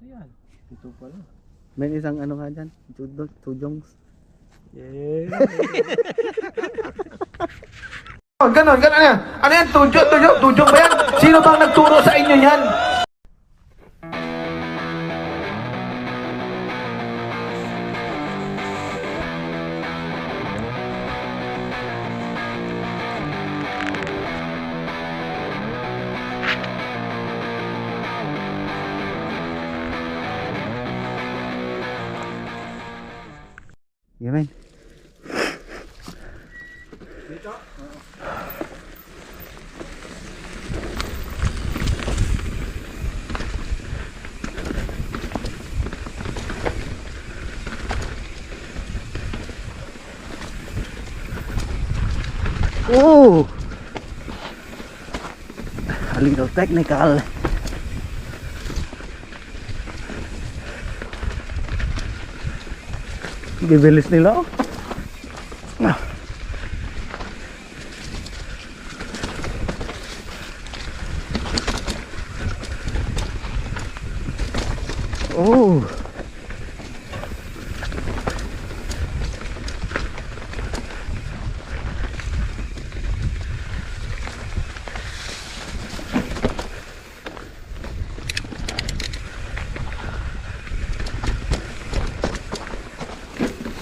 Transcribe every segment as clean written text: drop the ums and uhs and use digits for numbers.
Ito yan. Ito pala. May isang ano nga dyan. Tujongs. Yeah. Ganon yan. Ano yan? Tujong ba yan? Sino bang nagturo sa inyo yan? Yaman. Dito? Oh! A little technical. Bibilis nila oh. Oh.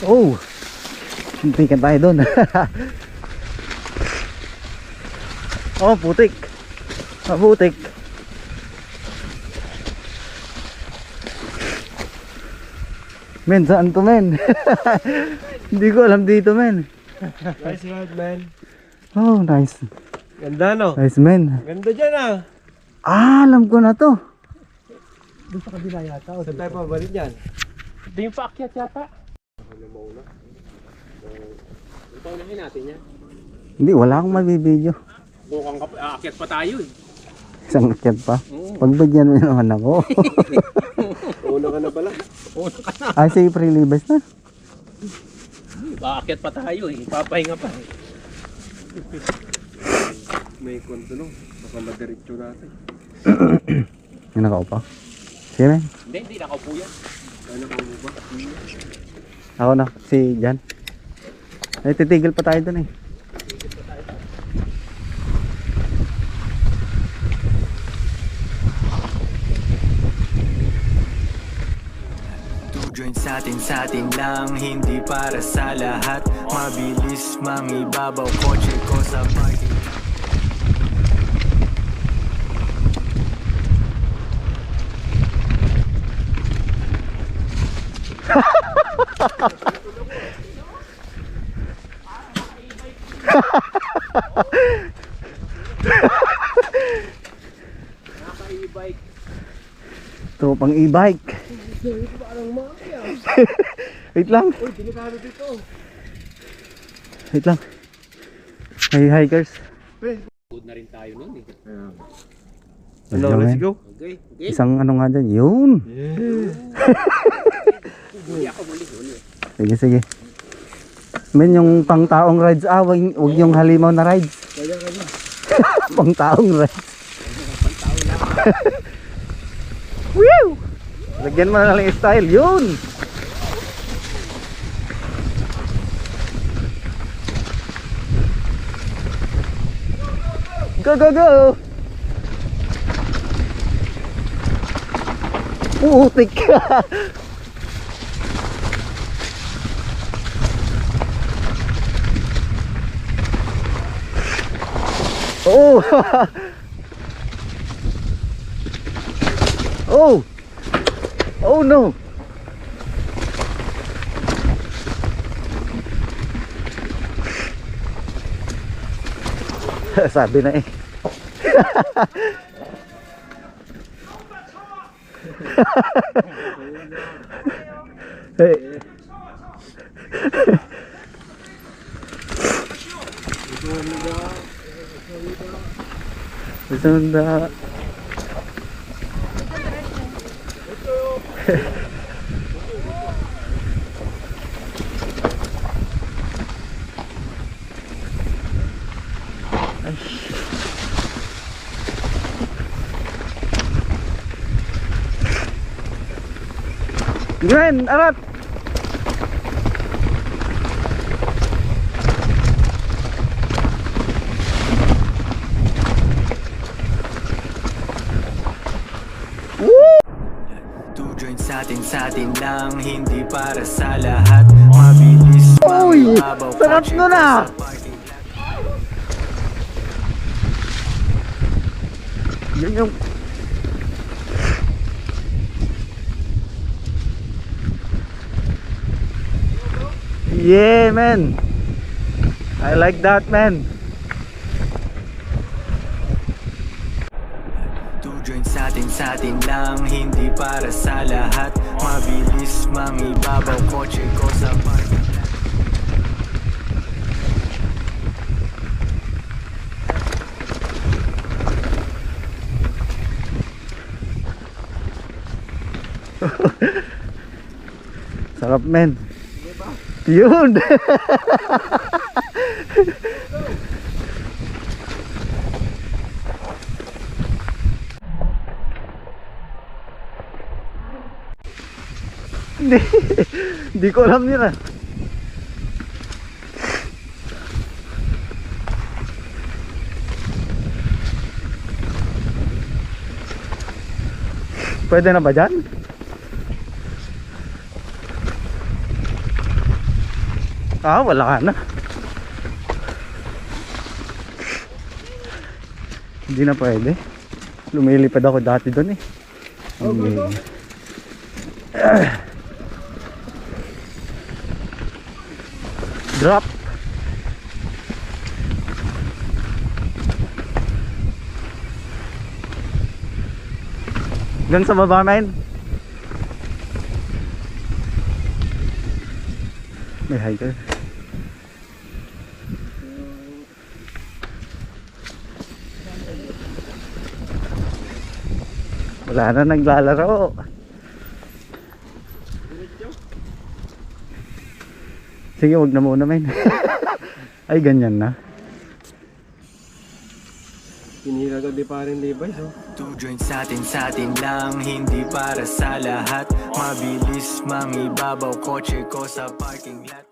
Oh. Himpikan tayo doon. Oh, putik. Putik. Men, saan to men? Hindi ko alam dito men. Nice ride, man. Oh, nice. Ganda, no? Nice men. Ganda dyan, ah. Alam ko na to. Doon sa kabila yata. Saan tayo pabalik yan? Ito yung paakyat yata. Ito unahin natin yan. Hindi, wala akong mabibideo. Bukang aakyat pa tayo eh. Isang akyat pa. Pagbigyan mo naman ako. Una ka na pala. Una ka na. Ay, sige, pre-libas na. Aakyat pa tayo eh. Papahinga pa eh. May kontulo. Baka madiretso natin. Yung nakaupa. Sige men. Hindi nakaupo yan. Ano ka mo ba? Ako na, si Jan. Ay, titigil pa tayo dun eh. Sa atin lang, hindi para sa lahat. Mabilis mangibabaw, kotse ko sa parking. Naka-e-bike. Ito pang e-bike. Parang mafia. Wait lang. Uy, delikado dito. Wait lang. Hey hikers. Good na rin tayo nun eh. Ano, let's go. Okay. Isang ano nga dyan. Yun. Huli ako, huli. Sige, sige. Men, yung pang taong rides. Huwag yung halimaw na rides. Kaya. Pang taong rides. Woo! Lagyan mo na lang yung style. Yun! Go, go, go! Putik ka! Oh! Oh! Oh no! Sabi na eh. Hey. Sunda. Gwen, arat! Two joints sa atin lang, hindi para sa lahat. Mabilis, Uy! mababaw, Sarap kotse nun ko ah! sa parking lot. Yun yung... Yeah, man! I like that, man! Two joints sa atin lang, hindi para sa lahat. Mabilis, mangibabaw, kotse ko sa parking lot. Sarap, men. Yun. Hindi ko alam yun ah. Pwede na ba dyan? Ah, wala ka na. Hindi na pwede. Lumilipad ako dati doon eh. Drop. Hanggang sa baba, men. May hiker. Wala na naglalaro. Sige, wag na muna, men. Ay, ganyan na. Pinira gabi pa rin Levi's, oh. Two joints sa atin lang, hindi para sa lahat. Mabilis, mangibabaw, kotse ko sa parking lot.